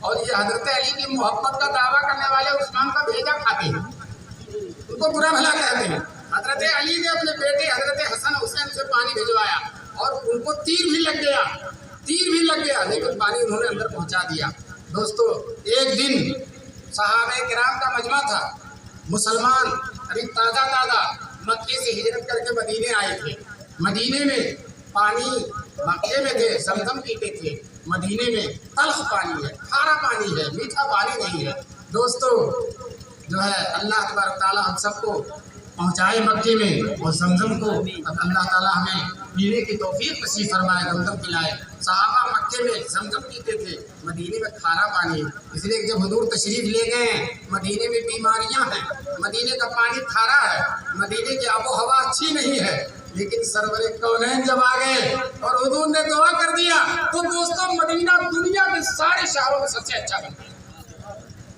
और ये हजरत अली की मोहब्बत का दावा करने वाले उस्मान का भेजा खाते हैं, उनको बुरा भला कहते हैं। हजरत अली ने अपने बेटे हजरत हसन हुसैन से पानी भिजवाया, और उनको तीर भी लग गया, लेकिन पानी उन्होंने अंदर पहुंचा दिया। दोस्तों एक दिन सहाबे किराम का मजमा था, मुसलमान अभी ताज़ा मक्के से हिजरत करके मदीने आए थे। मदीने में पानी, मक्के में थे जमजम पीते थे, मदीने में तल्ख पानी है, खारा पानी है, मीठा पानी नहीं है। दोस्तों जो है अल्लाह तबारक ताला हम सबको पहुँचाए मक्के में, और जमजम को अल्लाह ताला हमें पीने की तौफीक नसीब फरमाए, जमजम पिलाए। सहाबा मक्के में जमजम पीते थे, मदीने में खारा पानी, इसलिए जब हुजूर तशरीफ ले गए मदीने में बीमारियां हैं, मदीने का पानी खारा है, मदीने की आबो हवा अच्छी नहीं है, लेकिन सरवरे कौनैन जब आ गए और हुजूर ने दुआ कर दिया तो दोस्तों मदीना दुनिया के सारे शहरों में सबसे अच्छा बन गया।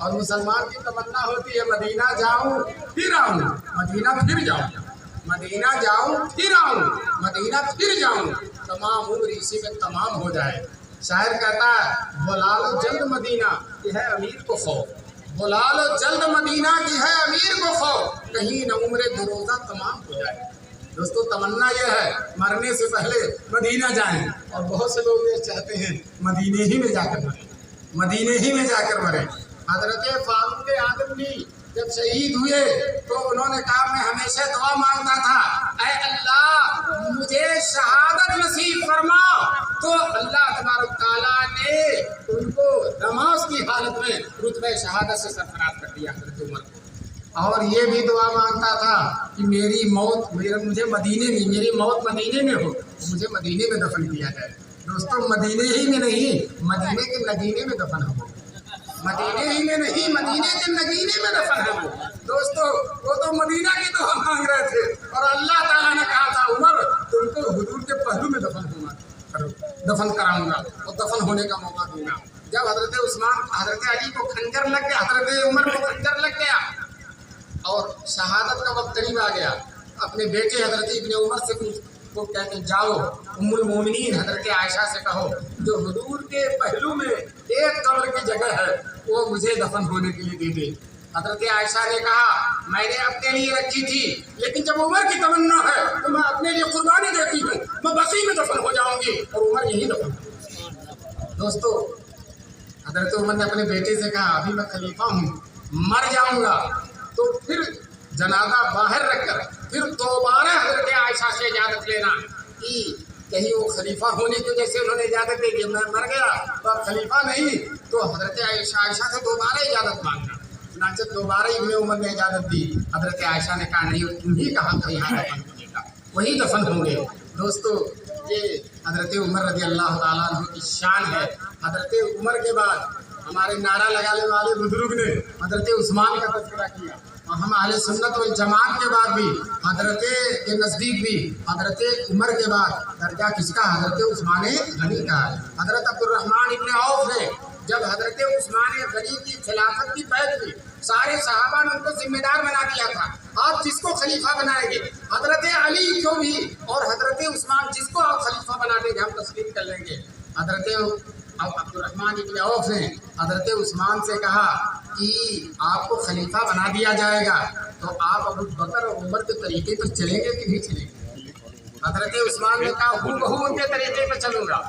और मुसलमान की तमन्ना होती है मदीना जाऊं फिर आऊं, मदीना फिर जाऊं, मदीना जाऊं फिर आऊं, मदीना फिर जाऊं, तमाम उम्र इसी में तमाम हो जाए। शायर कहता है बुला लो जल्द मदीना की है अमीर को खौफ, बुला लो जल्द मदीना की है अमीर को खौफ, कहीं न उम्र दुरोज़ा तमाम हो जाए। दोस्तों तमन्ना यह है मरने से पहले मदीना जाएं, और बहुत से लोग ये चाहते हैं मदीने ही में जाकर मरें, मदीने ही में जाकर मरें। हजरत फारूक आज़म भी जब शहीद हुए तो उन्होंने कहा मैं हमेशा दुआ मांगता था, ऐ अल्लाह मुझे शहादत नसीब फरमा, तो अल्लाह तबारक ताला ने उनको नमाज की हालत में रुतबे शहादत से सरफराज कर दिया हजरत उमर को। और ये भी दुआ मांगता था कि मेरी मौत मुझे मदीने में, मेरी मौत मदीने में हो, मुझे मदीने में दफन किया जाए। दोस्तों मदीने ही में नहीं, मदीने के नगीने में दफन हो, मदीने ही में नहीं, मदीने के नगीने में दफन है वो। दोस्तों वो तो मदीना की दुआ मांग रहे थे, और अल्लाह ताला ने कहा था उमर तुमको हुजूर के पहलू में दफन कराऊंगा और दफन होने का मौका दूंगा। जब हजरत उस्मान, हजरत अली को खंजर लग गया, हजरत उमर को खंजर लग गया और शहादत का वक्त करीब आ गया, अपने बेटे हजरत इब्ने उमर से वो कहते जाओ उम्मुल मोमिनीन हजरत आयशा से कहो जो हुजूर के पहलू में एक कब्र की जगह है वो मुझे दफन होने के लिए दे दे। हजरत आयशा ने कहा मैंने अपने लिए रखी थी, लेकिन जब उमर की तमन्ना है तो मैं अपने लिए कुर्बानी देती हूँ, मैं बकी में दफन हो जाऊंगी और उमर यही दफन। दोस्तों हजरत उमर ने अपने बेटे से कहा अभी मैं खलीफा हूँ, मर जाऊंगा तो फिर जनाजा बाहर रखकर फिर दोबारा हजरत आयशा से इजाज़त लेना कि कहीं वो खलीफा होने की वजह से उन्होंने इजाज़त दे दी, मैं मर गया तो अब खलीफा नहीं, तो हजरत आयशा से दोबारा इजाज़त मांगना। चुनांचे दोबारा इब्ने उमर ने इजाज़त दी, हजरत आयशा ने कहा नहीं तुम्ही कहा था यहाँ दफन होगा, वही दफन होंगे। दोस्तों ये हजरत उमर रज़ी अल्लाह ताला अन्हु की शान है। हजरत उमर के बाद हमारे नारा लगाने वाले बुजुर्ग ने हजरत उस्मान का तज़किरा किया, और हम अहले सुन्नत वल जमात के बाद भी हजरत के नज़दीक भी हजरत उमर के बाद दर्जा किसका, हजरत उस्मान गनी का है। हजरत अब्दुर्रहमान इब्ने औफ ने जब हजरत उस्मान गनी की खिलाफत की बैत हुई, सारे सहाबा ने उनको जिम्मेदार बना दिया था, आप जिसको खलीफा बनाएंगे, हजरत अली जो भी, और हजरत उस्मान जिसको आप खलीफा बना देंगे हम तस्लीम कर लेंगे। हजरत अब्दुर्रहमान इब्न औफ ने हजरत उस्मान से कहा कि आपको खलीफा बना दिया जाएगा, तो आप अबू बकर और उमर के तरीके पर चलेंगे कि नहीं चलेंगे? हजरत उस्मान ने कहा हूबहू उनके तरीके पर चलूंगा।